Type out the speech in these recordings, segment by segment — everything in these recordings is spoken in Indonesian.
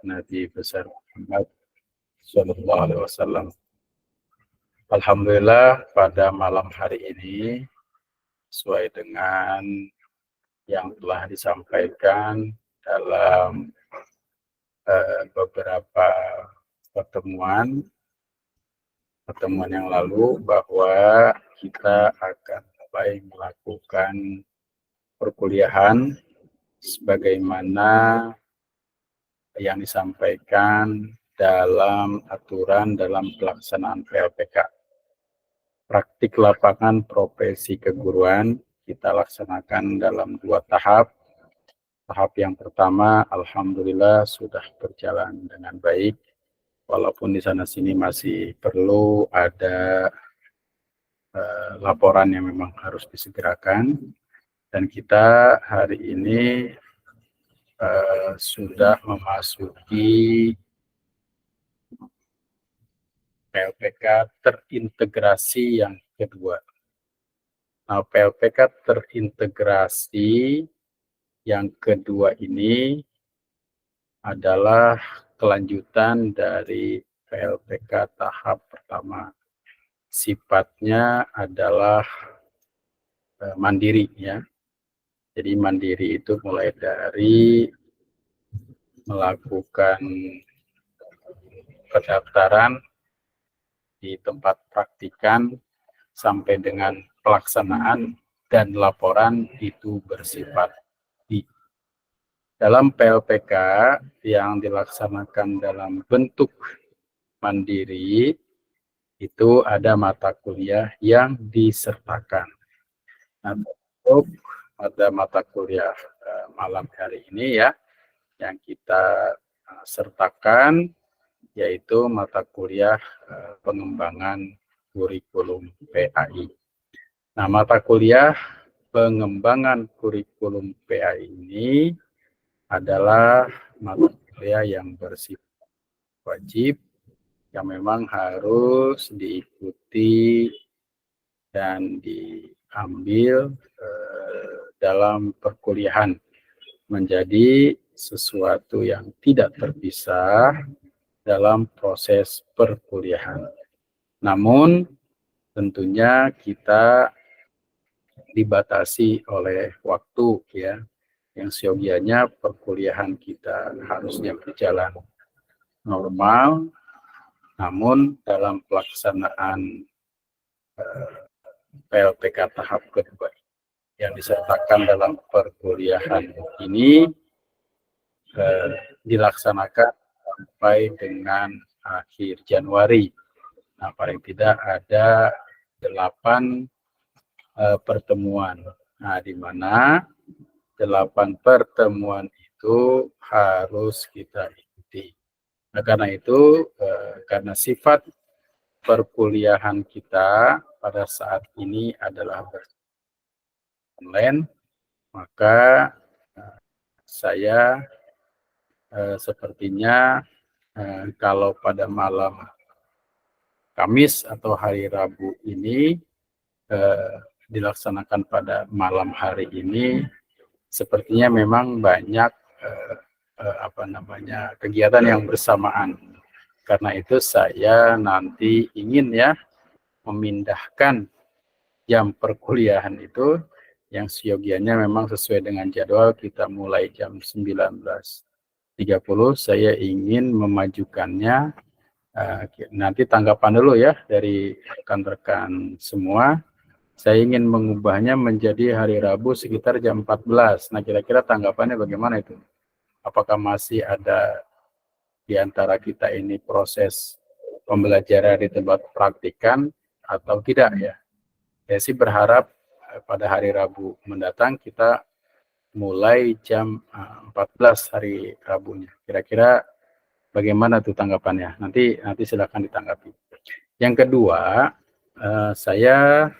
Nabi besar Muhammad Sallallahu Alaihi Wasallam. Alhamdulillah pada malam hari ini sesuai dengan yang telah disampaikan dalam beberapa pertemuan yang lalu bahwa kita akan mulai melakukan perkuliahan sebagaimana yang disampaikan dalam aturan dalam pelaksanaan PLPK. Praktik lapangan profesi keguruan kita laksanakan dalam 2 tahap. Tahap yang pertama, alhamdulillah sudah berjalan dengan baik, walaupun di sana sini masih perlu ada laporan yang memang harus disegerakan. Dan kita hari ini sudah memasuki PLPK terintegrasi yang kedua. Nah, PLPK terintegrasi yang kedua ini adalah kelanjutan dari PLPK tahap pertama. Sifatnya adalah mandiri ya. Jadi mandiri itu mulai dari melakukan pendaftaran di tempat praktikan sampai dengan pelaksanaan dan laporan itu bersifat di dalam PLPK yang dilaksanakan dalam bentuk mandiri itu ada mata kuliah yang disertakan. Nah, untuk ada mata kuliah malam hari ini ya yang kita sertakan yaitu mata kuliah pengembangan kurikulum PAI. Nah, mata kuliah pengembangan kurikulum PAI ini adalah mata kuliah yang bersifat wajib yang memang harus diikuti dan diambil dalam perkuliahan menjadi sesuatu yang tidak terpisah dalam proses perkuliahan. Namun tentunya kita dibatasi oleh waktu ya, yang seyogianya perkuliahan kita harusnya berjalan normal, namun dalam pelaksanaan PLPK tahap kedua yang disertakan dalam perkuliahan ini dilaksanakan sampai dengan akhir Januari. Nah, paling tidak ada 8 pertemuan. Nah, di mana 8 pertemuan itu harus kita ikuti. Nah, karena itu, karena sifat perkuliahan kita pada saat ini adalah online, maka saya sepertinya kalau pada malam Kamis atau hari Rabu ini dilaksanakan pada malam hari ini, sepertinya memang banyak kegiatan yang bersamaan. Karena itu saya nanti ingin ya memindahkan jam perkuliahan itu yang seyogianya memang sesuai dengan jadwal kita mulai jam 19.30. Saya ingin memajukannya. Nanti tanggapan dulu ya dari rekan-rekan semua. Saya ingin mengubahnya menjadi hari Rabu sekitar jam 14. Nah, kira-kira tanggapannya bagaimana itu? Apakah masih ada di antara kita ini proses pembelajaran di tempat praktikan atau tidak ya? Saya sih berharap pada hari Rabu mendatang kita mulai jam 14 hari Rabunya. Kira-kira bagaimana tuh tanggapannya? Nanti silakan ditanggapi. Yang kedua, saya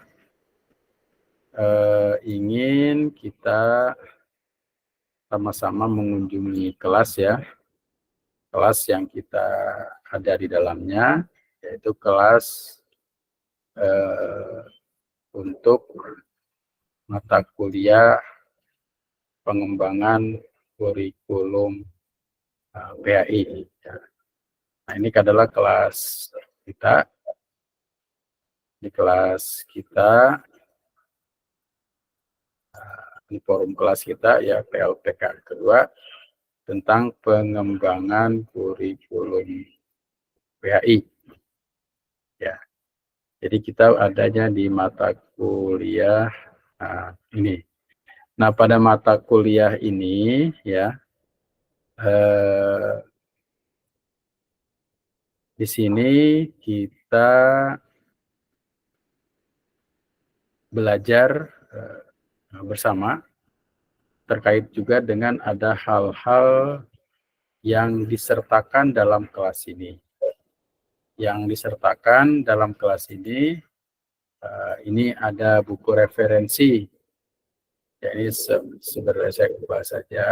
ingin kita sama-sama mengunjungi kelas ya. Kelas yang kita ada di dalamnya, yaitu kelas untuk mata kuliah pengembangan kurikulum PAI. Nah, ini adalah kelas kita. Di kelas kita, di forum kelas kita ya PLPK kedua tentang pengembangan kurikulum PAI. Ya, jadi kita adanya di mata kuliah ini. Nah, pada mata kuliah ini ya, di sini kita belajar bersama terkait juga dengan ada hal-hal yang disertakan dalam kelas ini. Yang disertakan dalam kelas ini ada buku referensi. Jadi sebenarnya saya bahas saja,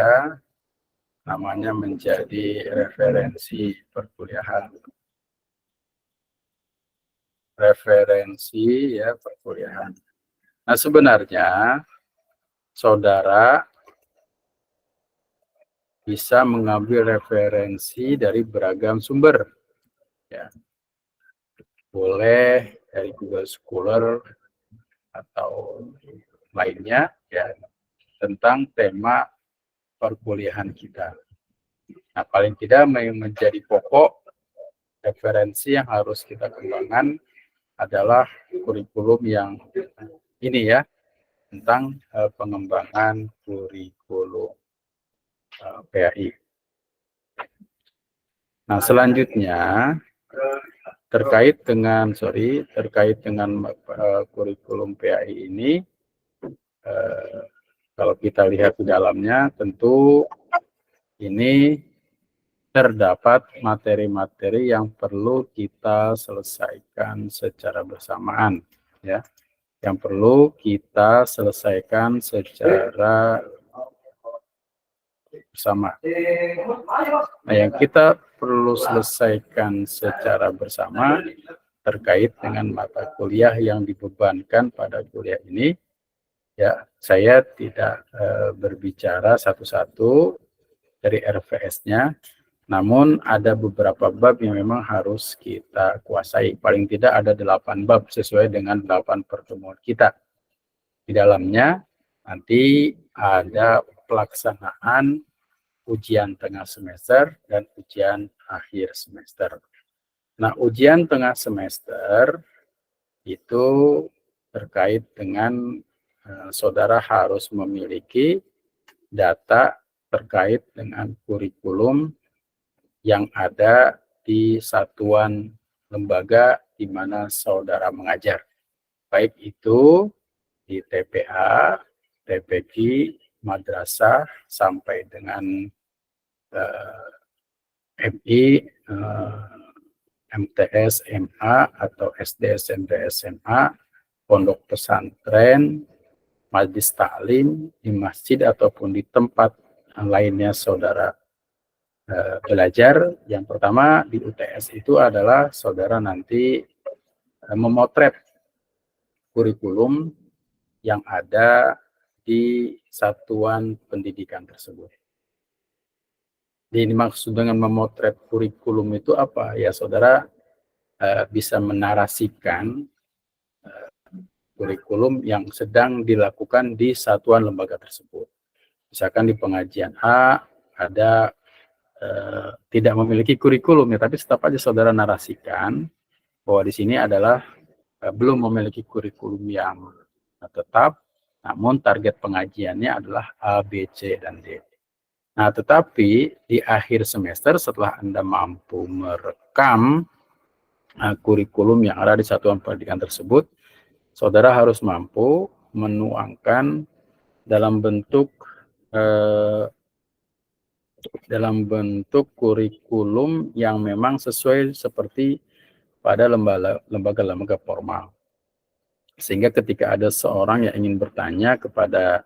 namanya menjadi referensi perkuliahan. Referensi ya perkuliahan. Nah, sebenarnya saudara bisa mengambil referensi dari beragam sumber. Ya. Boleh dari Google Scholar atau lainnya ya tentang tema perkuliahan kita. Nah, paling tidak menjadi pokok referensi yang harus kita kembangkan adalah kurikulum yang ini ya, tentang pengembangan kurikulum PAI. Nah, selanjutnya terkait dengan kurikulum PAI ini, kalau kita lihat di dalamnya, tentu ini terdapat materi-materi yang perlu kita selesaikan secara bersamaan, ya. Yang perlu kita selesaikan secara bersama. Nah, yang kita perlu selesaikan secara bersama terkait dengan mata kuliah yang dibebankan pada kuliah ini, ya, saya tidak berbicara satu-satu dari RVS-nya, namun ada beberapa bab yang memang harus kita kuasai. Paling tidak ada 8 bab sesuai dengan 8 pertemuan kita. Di dalamnya nanti ada pelaksanaan ujian tengah semester dan ujian akhir semester. Nah, ujian tengah semester itu terkait dengan saudara harus memiliki data terkait dengan kurikulum yang ada di satuan lembaga di mana saudara mengajar. Baik itu di TPA, TPQ, madrasah, sampai dengan MI, MTS, MA, atau SD, SMP, SMA, pondok pesantren, majlis taklim, di masjid ataupun di tempat lainnya saudara belajar. Yang pertama di UTS itu adalah saudara nanti memotret kurikulum yang ada di satuan pendidikan tersebut. Jadi dimaksud dengan memotret kurikulum itu apa? Ya, saudara bisa menarasikan kurikulum yang sedang dilakukan di satuan lembaga tersebut. Misalkan di pengajian A ada tidak memiliki kurikulum ya, tapi tetap aja saudara narasikan bahwa di sini adalah belum memiliki kurikulum yang tetap, namun target pengajiannya adalah A, B, C, dan D. Nah, tetapi di akhir semester setelah Anda mampu merekam kurikulum yang ada di satuan pendidikan tersebut, saudara harus mampu menuangkan dalam bentuk kurikulum yang memang sesuai seperti pada lembaga-lembaga formal. Sehingga ketika ada seorang yang ingin bertanya kepada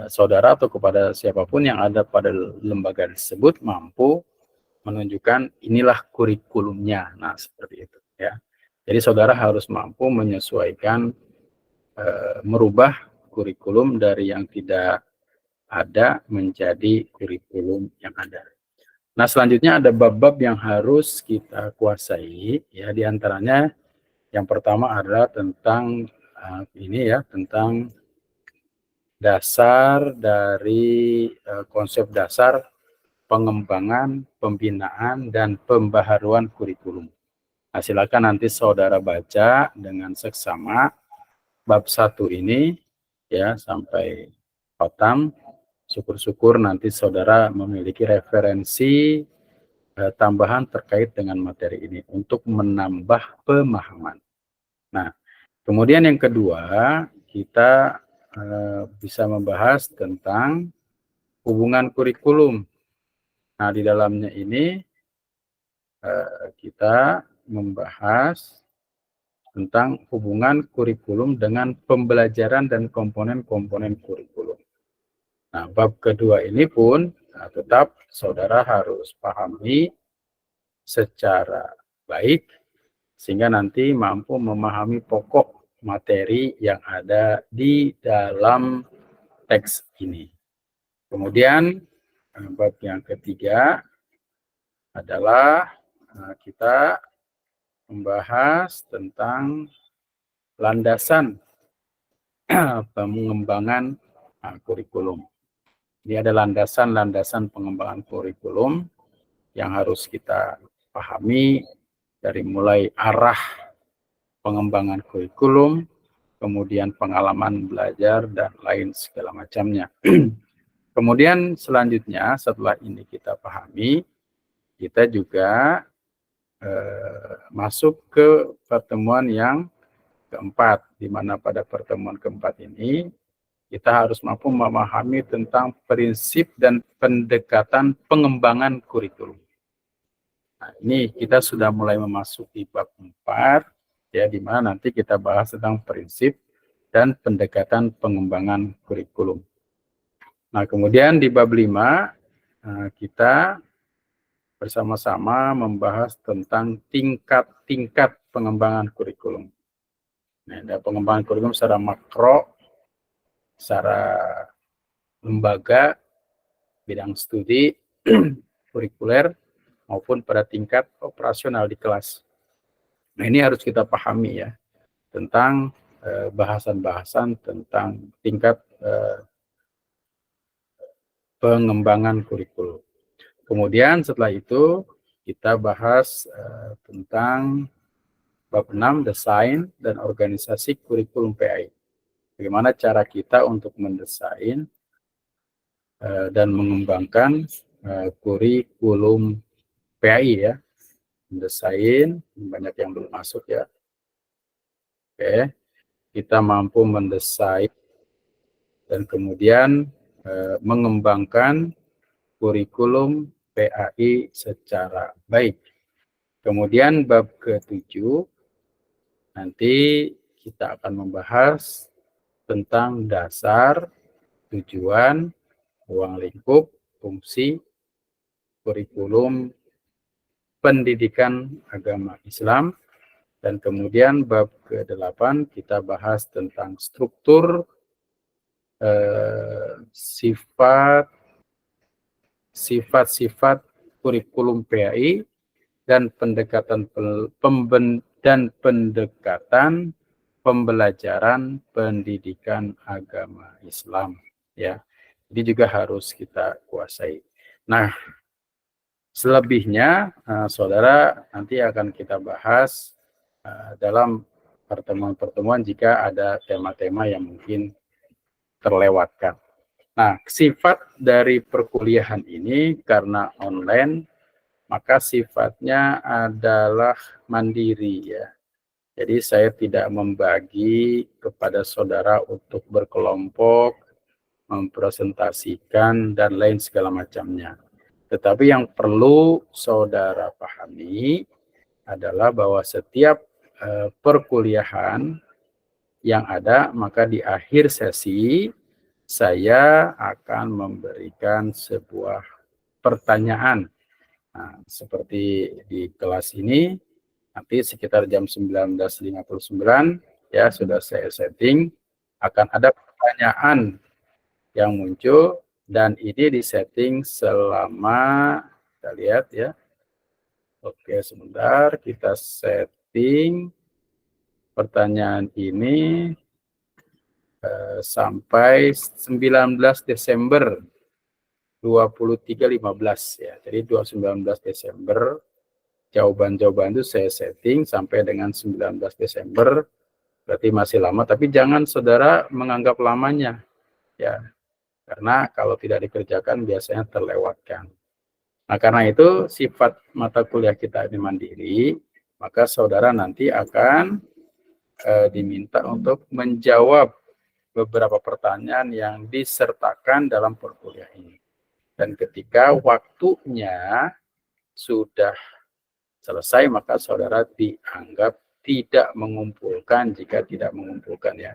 saudara atau kepada siapapun yang ada pada lembaga tersebut, mampu menunjukkan inilah kurikulumnya. Nah, seperti itu ya. Jadi saudara harus mampu menyesuaikan, merubah kurikulum dari yang tidak ada menjadi kurikulum yang ada. Nah, selanjutnya ada bab-bab yang harus kita kuasai, ya, diantaranya yang pertama adalah tentang tentang dasar dari konsep dasar pengembangan, pembinaan, dan pembaharuan kurikulum. Nah, silakan nanti saudara baca dengan seksama bab 1 ini ya sampai khatam. Syukur-syukur nanti saudara memiliki referensi tambahan terkait dengan materi ini untuk menambah pemahaman. Nah, kemudian yang kedua, kita bisa membahas tentang hubungan kurikulum. Nah, di dalamnya ini kita membahas tentang hubungan kurikulum dengan pembelajaran dan komponen-komponen kurikulum. Nah, bab kedua ini pun tetap saudara harus pahami secara baik sehingga nanti mampu memahami pokok materi yang ada di dalam teks ini. Kemudian bab yang ketiga adalah kita membahas tentang landasan pengembangan kurikulum. Ini ada landasan-landasan pengembangan kurikulum yang harus kita pahami dari mulai arah pengembangan kurikulum, kemudian pengalaman belajar, dan lain segala macamnya. Kemudian selanjutnya setelah ini kita pahami, kita juga masuk ke pertemuan yang keempat, di mana pada pertemuan keempat ini kita harus mampu memahami tentang prinsip dan pendekatan pengembangan kurikulum. Nah, ini kita sudah mulai memasuki bab 4, ya, di mana nanti kita bahas tentang prinsip dan pendekatan pengembangan kurikulum. Nah, kemudian di bab 5, kita bersama-sama membahas tentang tingkat-tingkat pengembangan kurikulum. Nah, ada pengembangan kurikulum secara makro, secara lembaga, bidang studi, kurikuler, maupun pada tingkat operasional di kelas. Nah, ini harus kita pahami ya, tentang bahasan-bahasan tentang tingkat pengembangan kurikulum. Kemudian setelah itu kita bahas tentang bab 6, desain dan organisasi kurikulum PAI. Bagaimana cara kita untuk mendesain dan mengembangkan kurikulum PAI ya. Mendesain, banyak yang belum masuk ya. Oke, kita mampu mendesain dan kemudian mengembangkan kurikulum PAI secara baik. Kemudian bab ke-7 nanti kita akan membahas tentang dasar, tujuan, ruang lingkup, fungsi kurikulum pendidikan agama Islam. Dan kemudian bab ke-8 kita bahas tentang struktur, sifat-sifat kurikulum PAI dan pendekatan pembelajaran pendidikan agama Islam ya. Ini juga harus kita kuasai. Nah, selebihnya saudara nanti akan kita bahas dalam pertemuan-pertemuan jika ada tema-tema yang mungkin terlewatkan. Nah, sifat dari perkuliahan ini karena online, maka sifatnya adalah mandiri ya. Jadi saya tidak membagi kepada saudara untuk berkelompok, mempresentasikan, dan lain segala macamnya. Tetapi yang perlu saudara pahami adalah bahwa setiap perkuliahan yang ada, maka di akhir sesi saya akan memberikan sebuah pertanyaan. Nah, seperti di kelas ini, nanti sekitar jam 19.59 ya sudah saya setting, akan ada pertanyaan yang muncul dan ini disetting selama Kita lihat ya. Oke, sebentar kita setting pertanyaan ini sampai 19 Desember 23.15 ya. Jadi 19 Desember jawaban-jawaban itu saya setting sampai dengan 19 Desember, berarti masih lama, tapi jangan saudara menganggap lamanya ya, karena kalau tidak dikerjakan biasanya terlewatkan. Nah, karena itu sifat mata kuliah kita ini mandiri, maka saudara nanti akan diminta untuk menjawab beberapa pertanyaan yang disertakan dalam perkuliahan ini. Dan ketika waktunya sudah selesai, maka saudara dianggap tidak mengumpulkan jika tidak mengumpulkan ya.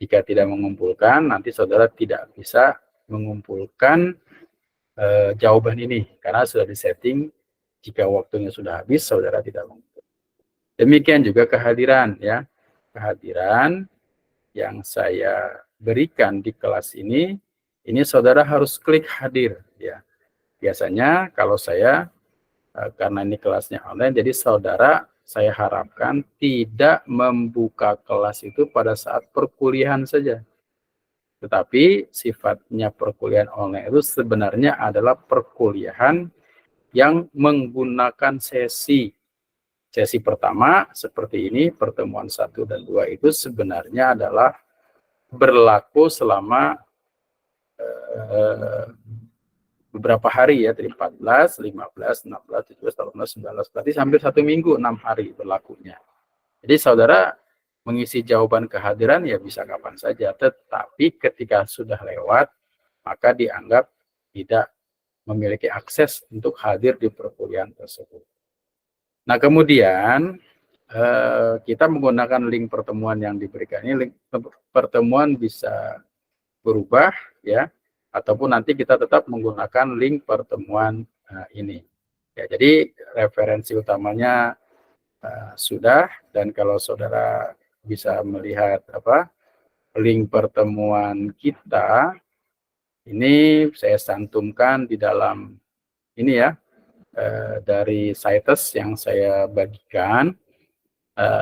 Jika tidak mengumpulkan, nanti saudara tidak bisa mengumpulkan jawaban ini karena sudah disetting. Jika waktunya sudah habis, saudara tidak mengumpulkan. Demikian juga kehadiran ya. Kehadiran yang saya berikan di kelas ini saudara harus klik hadir ya. Biasanya kalau saya karena ini kelasnya online, jadi saudara saya harapkan tidak membuka kelas itu pada saat perkuliahan saja. Tetapi sifatnya perkuliahan online itu sebenarnya adalah perkuliahan yang menggunakan sesi. Sesi pertama seperti ini, pertemuan 1 dan 2 itu sebenarnya adalah berlaku selama beberapa hari ya, dari 14, 15, 16, 17, 18, 19, berarti hampir 1 minggu, 6 hari berlakunya. Jadi saudara mengisi jawaban kehadiran ya bisa kapan saja, tetapi ketika sudah lewat, maka dianggap tidak memiliki akses untuk hadir di perkuliahan tersebut. Nah, kemudian kita menggunakan link pertemuan yang diberikan ini. Link pertemuan bisa berubah ya, ataupun nanti kita tetap menggunakan link pertemuan ini. Ya, jadi referensi utamanya sudah, dan kalau saudara bisa melihat link pertemuan kita, ini saya santumkan di dalam ini ya, dari sites yang saya bagikan.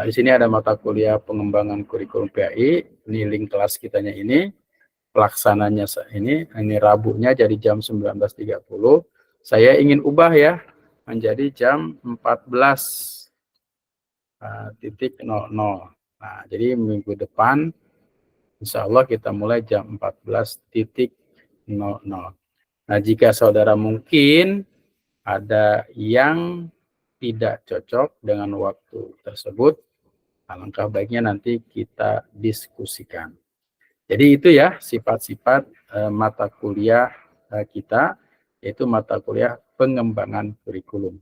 Di sini ada mata kuliah pengembangan kurikulum PAI, ini link kelas kitanya ini. Pelaksananya ini Rabunya jadi jam 19.30. Saya ingin ubah ya menjadi jam 14.00. Nah, jadi minggu depan insya Allah kita mulai jam 14.00. Nah, jika saudara mungkin ada yang tidak cocok dengan waktu tersebut, alangkah baiknya nanti kita diskusikan. Jadi itu ya sifat-sifat mata kuliah kita, yaitu mata kuliah pengembangan kurikulum.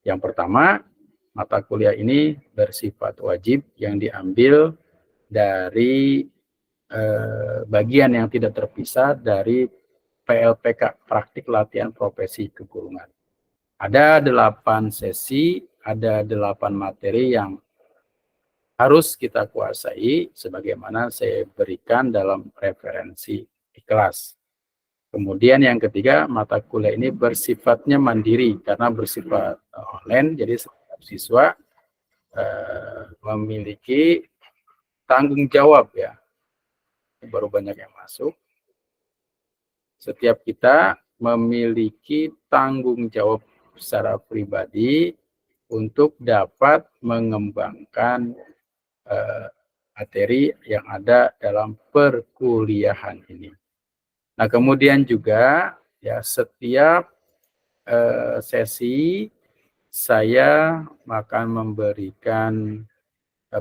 Yang pertama, mata kuliah ini bersifat wajib yang diambil dari bagian yang tidak terpisah dari PLPK, praktik latihan profesi kegurungan. Ada 8 sesi, ada 8 materi yang harus kita kuasai sebagaimana saya berikan dalam referensi di kelas. Kemudian yang ketiga, mata kuliah ini bersifatnya mandiri karena bersifat online, jadi setiap siswa memiliki tanggung jawab ya. Baru banyak yang masuk. Setiap kita memiliki tanggung jawab secara pribadi untuk dapat mengembangkan materi yang ada dalam perkuliahan ini. Nah, kemudian juga ya setiap sesi saya akan memberikan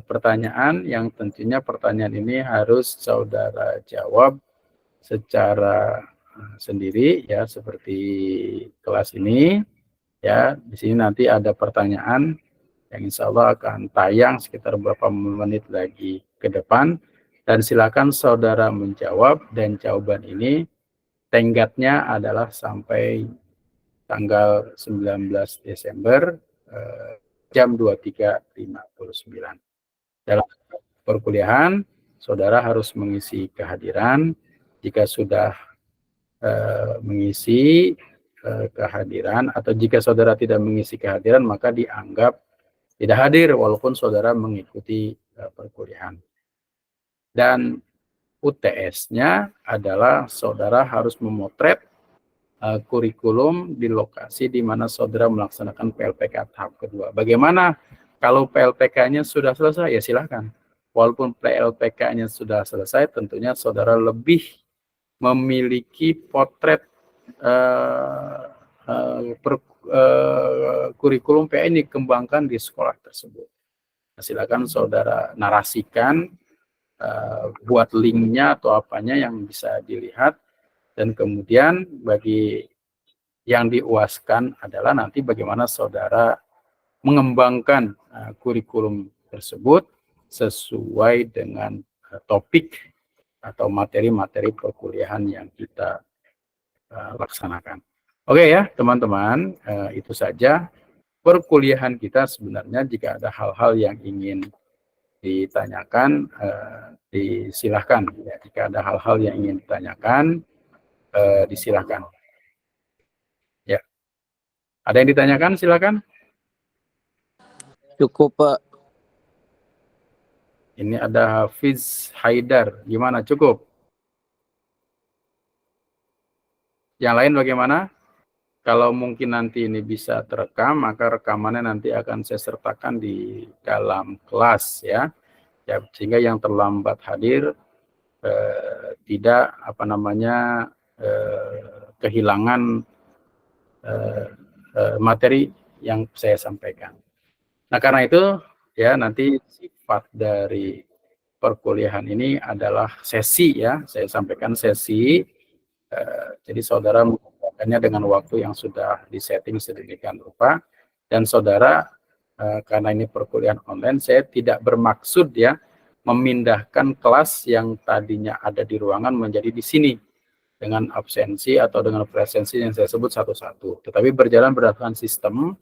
pertanyaan yang tentunya pertanyaan ini harus saudara jawab secara sendiri ya, seperti kelas ini ya. Di sini nanti ada pertanyaan yang insya Allah akan tayang sekitar beberapa menit lagi ke depan, dan silakan saudara menjawab, dan jawaban ini tenggatnya adalah sampai tanggal 19 Desember jam 23.59. Dalam perkuliahan saudara harus mengisi kehadiran. Jika sudah mengisi, kehadiran, atau jika saudara tidak mengisi kehadiran maka dianggap tidak hadir walaupun saudara mengikuti perkuliahan. Dan UTS-nya adalah saudara harus memotret kurikulum di lokasi di mana saudara melaksanakan PLPK tahap kedua. Bagaimana kalau PLPK-nya sudah selesai? Ya silahkan. Walaupun PLPK-nya sudah selesai, tentunya saudara lebih memiliki potret kurikulum PA ini dikembangkan di sekolah tersebut. Silakan saudara narasikan, buat linknya atau apanya yang bisa dilihat, dan kemudian bagi yang diuaskan adalah nanti bagaimana saudara mengembangkan kurikulum tersebut sesuai dengan topik atau materi-materi perkuliahan yang kita laksanakan. Oke ya teman-teman, itu saja perkuliahan kita. Sebenarnya jika ada hal-hal yang ingin ditanyakan, disilahkan. Ya, jika ada hal-hal yang ingin ditanyakan, disilahkan. Ya, ada yang ditanyakan? Silakan. Cukup, Pak. Ini ada Hafiz Haidar. Gimana? Cukup? Yang lain bagaimana? Kalau mungkin nanti ini bisa terekam, maka rekamannya nanti akan saya sertakan di dalam kelas ya. Ya, sehingga yang terlambat hadir tidak kehilangan materi yang saya sampaikan. Nah, karena itu ya nanti sifat dari perkuliahan ini adalah sesi ya. Saya sampaikan sesi. Jadi saudara melakukannya dengan waktu yang sudah disetting sedemikian rupa, dan saudara karena ini perkuliahan online, saya tidak bermaksud ya memindahkan kelas yang tadinya ada di ruangan menjadi di sini dengan absensi atau dengan presensi yang saya sebut satu-satu. Tetapi berjalan berdasarkan sistem.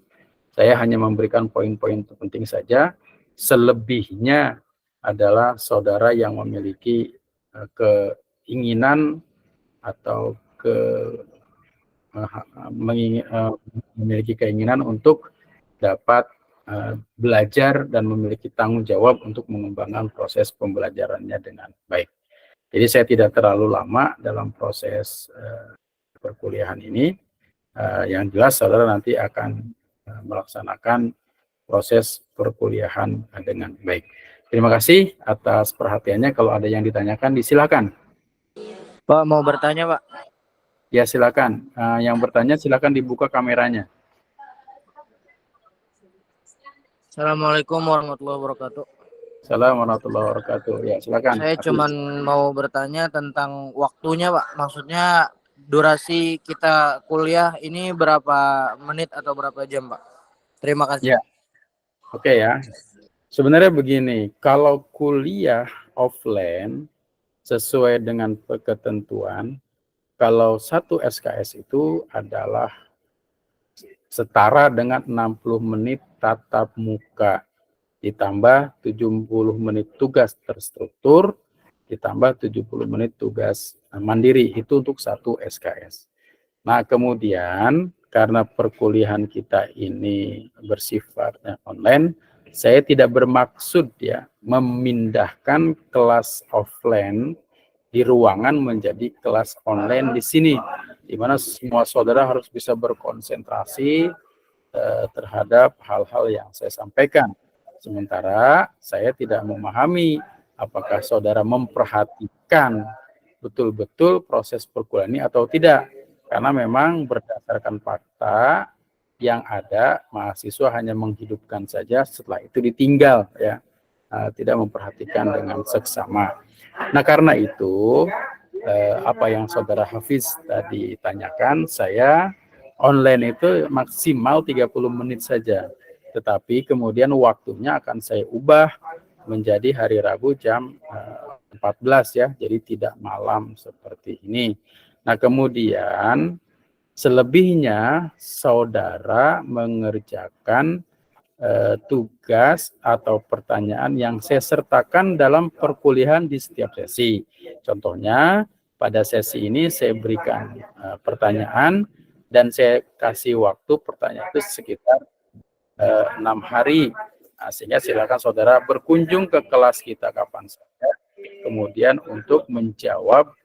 Saya hanya memberikan poin-poin terpenting saja. Selebihnya adalah saudara yang memiliki keinginan atau memiliki keinginan untuk dapat belajar dan memiliki tanggung jawab untuk mengembangkan proses pembelajarannya dengan baik. Jadi saya tidak terlalu lama dalam proses perkuliahan ini. Yang jelas saudara nanti akan melaksanakan proses perkuliahan dengan baik. Terima kasih atas perhatiannya. Kalau ada yang ditanyakan, disilakan. Pak, mau bertanya, Pak? Ya, silakan. Yang bertanya silakan dibuka kameranya. Assalamualaikum warahmatullahi wabarakatuh. Assalamualaikum warahmatullahi wabarakatuh. Ya, silakan. Saya cuma mau bertanya tentang waktunya, Pak. Maksudnya durasi kita kuliah ini berapa menit atau berapa jam, Pak? Terima kasih. Ya. Oke ya. Sebenarnya begini, kalau kuliah offline sesuai dengan ketentuan, kalau satu SKS itu adalah setara dengan 60 menit tatap muka, ditambah 70 menit tugas terstruktur, ditambah 70 menit tugas mandiri, itu untuk satu SKS. Nah, kemudian karena perkuliahan kita ini bersifatnya online, saya tidak bermaksud ya memindahkan kelas offline di ruangan menjadi kelas online di sini, di mana semua saudara harus bisa berkonsentrasi terhadap hal-hal yang saya sampaikan. Sementara saya tidak memahami apakah saudara memperhatikan betul-betul proses perkuliahan ini atau tidak. Karena memang berdasarkan fakta yang ada, mahasiswa hanya menghidupkan saja, setelah itu ditinggal ya, tidak memperhatikan dengan seksama. Nah, karena itu apa yang saudara Hafiz tadi tanyakan, saya online itu maksimal 30 menit saja. Tetapi kemudian waktunya akan saya ubah menjadi hari Rabu jam 14 ya, jadi tidak malam seperti ini. Nah, kemudian selebihnya saudara mengerjakan tugas atau pertanyaan yang saya sertakan dalam perkuliahan di setiap sesi. Contohnya, pada sesi ini saya berikan pertanyaan, dan saya kasih waktu pertanyaan itu sekitar 6 hari. Nah, sehingga silakan saudara berkunjung ke kelas kita kapan saja, kemudian untuk menjawab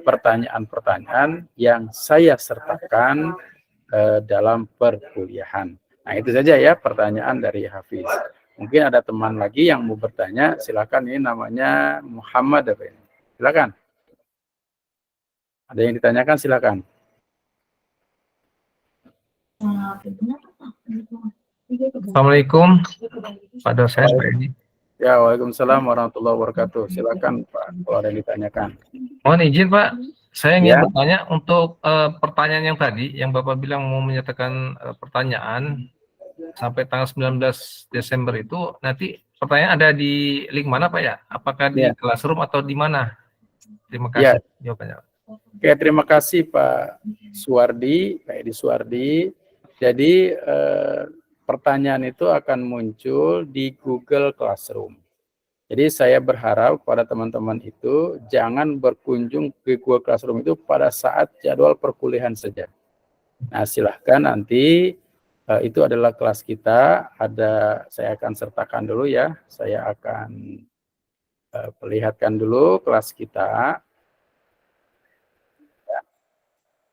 pertanyaan-pertanyaan yang saya sertakan dalam perkuliahan. Nah, itu saja ya pertanyaan dari Hafiz. Mungkin ada teman lagi yang mau bertanya, silakan. Ini namanya Muhammad. Silakan. Ada yang ditanyakan, silakan. Assalamualaikum Pak dosen, Pak Edi. Ya, waalaikumsalam warahmatullahi wabarakatuh. Silakan Pak, kalau ada yang ditanyakan. Mohon izin Pak, saya ingin Ya. bertanya untuk pertanyaan yang tadi, yang Bapak bilang mau menyatakan pertanyaan sampai tanggal 19 Desember itu, nanti pertanyaan ada di link mana Pak ya? Apakah di Classroom atau di mana? Terima kasih jawabannya. Oke, terima kasih Pak Suwardi, Pak Edi Suwardi. Jadi pertanyaan itu akan muncul di Google Classroom. Jadi saya berharap kepada teman-teman itu jangan berkunjung ke Google Classroom itu pada saat jadwal perkuliahan saja. Nah, silahkan nanti itu adalah kelas kita. Saya akan sertakan dulu ya. Saya akan perlihatkan dulu kelas kita.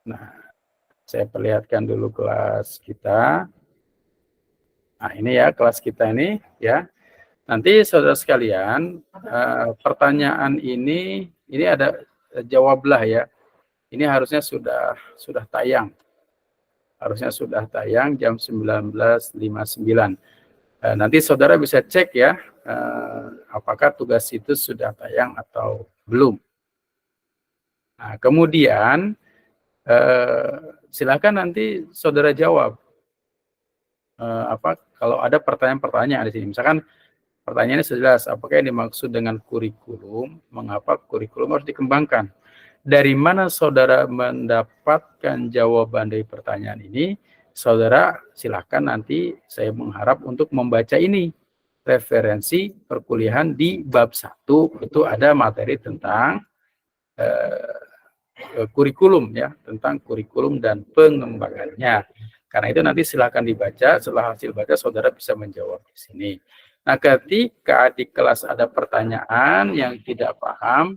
Nah, saya perlihatkan dulu kelas kita. Nah, ini ya kelas kita ini ya. Nanti saudara sekalian, pertanyaan ini ada jawablah ya. Ini harusnya sudah tayang. Harusnya sudah tayang jam 19.59. Nanti saudara bisa cek ya, apakah tugas itu sudah tayang atau belum. Nah, kemudian silakan nanti saudara jawab. Kalau ada pertanyaan-pertanyaan di sini. Misalkan pertanyaannya jelas, apakah yang dimaksud dengan kurikulum? Mengapa kurikulum harus dikembangkan? Dari mana saudara mendapatkan jawaban dari pertanyaan ini? Saudara silakan nanti saya mengharap untuk membaca ini. Referensi perkuliahan di bab 1 itu ada materi tentang kurikulum ya, tentang kurikulum dan pengembangannya. Karena itu nanti silakan dibaca, setelah hasil baca saudara bisa menjawab di sini. Nah, ketika di kelas ada pertanyaan yang tidak paham,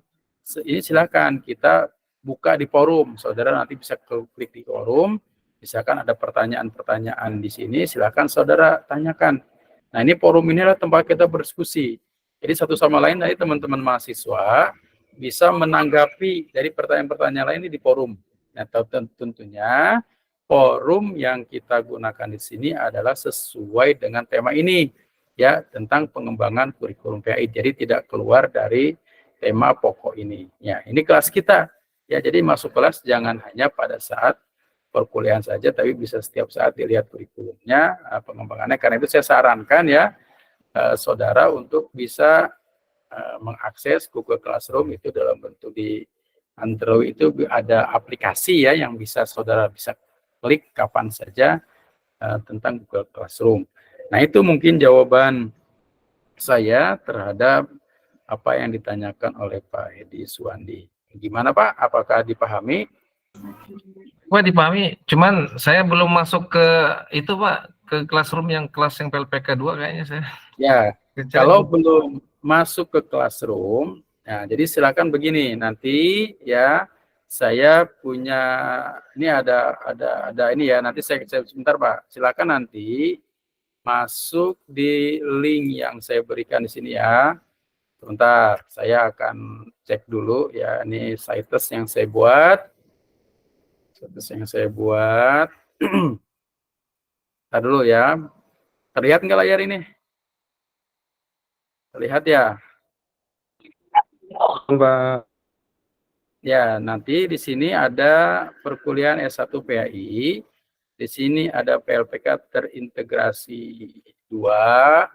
ini silakan kita buka di forum. Saudara nanti bisa klik di forum, misalkan ada pertanyaan-pertanyaan di sini, silakan saudara tanyakan. Nah, ini forum ini adalah tempat kita berdiskusi. Jadi satu sama lain dari teman-teman mahasiswa bisa menanggapi dari pertanyaan-pertanyaan lain ini di forum. Nah, tentunya forum yang kita gunakan di sini adalah sesuai dengan tema ini, ya, tentang pengembangan kurikulum PAI. Jadi tidak keluar dari tema pokok ini. Ya, ini kelas kita. Ya, jadi masuk kelas jangan hanya pada saat perkuliahan saja, tapi bisa setiap saat dilihat kurikulumnya, pengembangannya. Karena itu saya sarankan ya, saudara untuk bisa mengakses Google Classroom itu dalam bentuk di Android itu ada aplikasi ya yang bisa saudara bisa klik kapan saja tentang Google Classroom. Nah, itu mungkin jawaban saya terhadap apa yang ditanyakan oleh Pak Edi Suwandi. Gimana Pak? Apakah dipahami? Wah, dipahami. Cuman saya belum masuk ke itu Pak, ke Classroom yang kelas yang PLPK 2 kayaknya saya. Ya, kalau belum masuk ke Classroom, nah jadi silakan begini nanti ya. Saya punya ini ada ini ya, nanti saya sebentar Pak. Silakan nanti masuk di link yang saya berikan di sini ya. Sebentar, saya akan cek dulu ya, ini sites yang saya buat. Sites yang saya buat. Ntar dulu ya. Terlihat nggak layar ini? Terlihat ya? Mbak. Ya, nanti di sini ada perkuliahan S1 PAI. Di sini ada PLPK terintegrasi 2.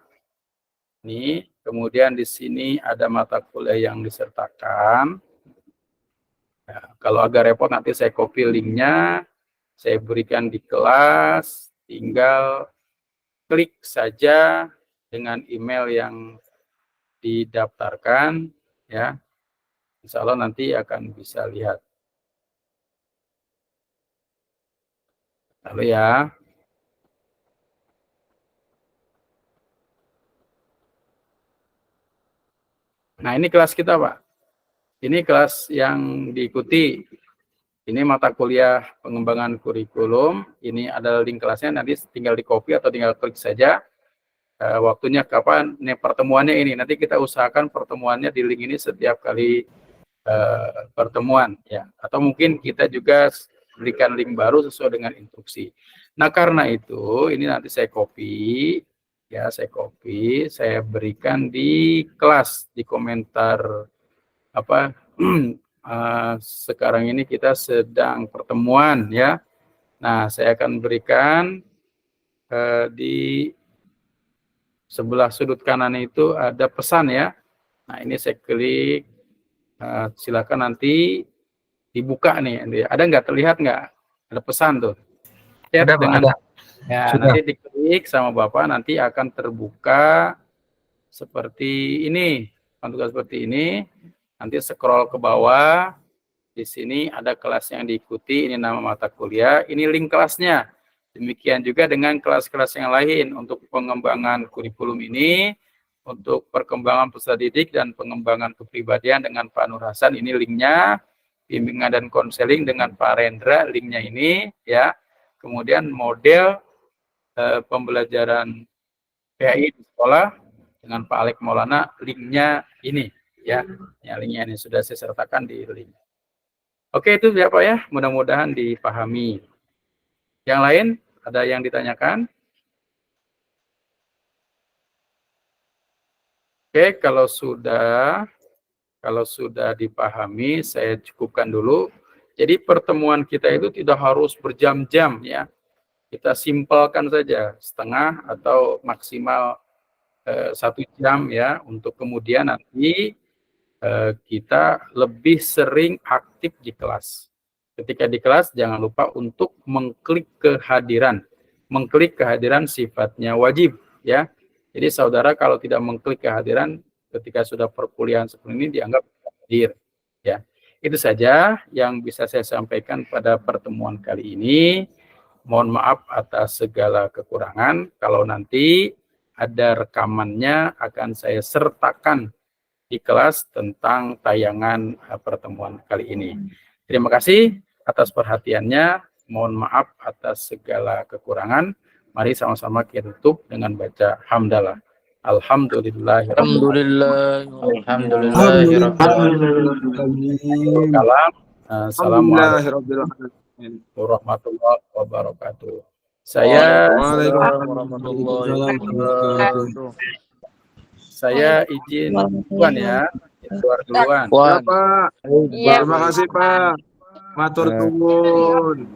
Nih, kemudian di sini ada mata kuliah yang disertakan. Ya, kalau agak repot nanti saya copy linknya, saya berikan di kelas, tinggal klik saja dengan email yang didaftarkan, ya. Insya Allah nanti akan bisa lihat. Lalu ya. Nah, ini kelas kita, Pak. Ini kelas yang diikuti. Ini mata kuliah pengembangan kurikulum. Ini ada link kelasnya, nanti tinggal di-copy atau tinggal klik saja. Waktunya kapan? Ini pertemuannya ini. Nanti kita usahakan pertemuannya di link ini setiap kali pertemuan, ya. Atau mungkin kita juga berikan link baru sesuai dengan instruksi. Nah, karena itu ini nanti saya copy, ya, saya berikan di kelas, di komentar apa. Sekarang ini kita sedang pertemuan, ya. Nah, saya akan berikan di sebelah sudut kanan itu ada pesan, ya. Nah, ini saya klik. Silakan nanti dibuka nih. Ada nggak, terlihat nggak? Ada pesan tuh. Chat Ada, Pak, dengan ada. ya, Sudah. nanti diklik sama Bapak, nanti akan terbuka seperti ini. Bentuknya seperti ini. Nanti scroll ke bawah. Di sini ada kelas yang diikuti, ini nama mata kuliah, ini link kelasnya. Demikian juga dengan kelas-kelas yang lain untuk pengembangan kurikulum ini, untuk perkembangan peserta didik dan pengembangan kepribadian dengan Pak Nur Hasan, ini linknya. Bimbingan dan konseling dengan Pak Rendra, linknya ini, ya. Kemudian model pembelajaran PAI di sekolah dengan Pak Alek Maulana, linknya ini, ya. Ya, linknya ini sudah saya sertakan di link. Oke, itu ya Pak ya, mudah-mudahan dipahami. Yang lain, ada yang ditanyakan? Oke, kalau sudah dipahami, saya cukupkan dulu. Jadi pertemuan kita itu tidak harus berjam-jam, ya. Kita simpelkan saja, setengah atau maksimal 1 jam, ya, untuk kemudian nanti kita lebih sering aktif di kelas. Ketika di kelas, jangan lupa untuk mengklik kehadiran. Mengklik kehadiran sifatnya wajib, ya. Jadi saudara kalau tidak mengklik kehadiran ketika sudah perkuliahan seperti ini dianggap hadir, ya. Itu saja yang bisa saya sampaikan pada pertemuan kali ini. Mohon maaf atas segala kekurangan. Kalau nanti ada rekamannya akan saya sertakan di kelas tentang tayangan pertemuan kali ini. Terima kasih atas perhatiannya. Mohon maaf atas segala kekurangan. Mari sama-sama kita tutup dengan baca hamdalah. Assalamualaikum warahmatullahi wabarakatuh. Saya izin duluan ya. Keluar duluan. Puan. Pak. Iya. Terima kasih Pak. Matur nuwun.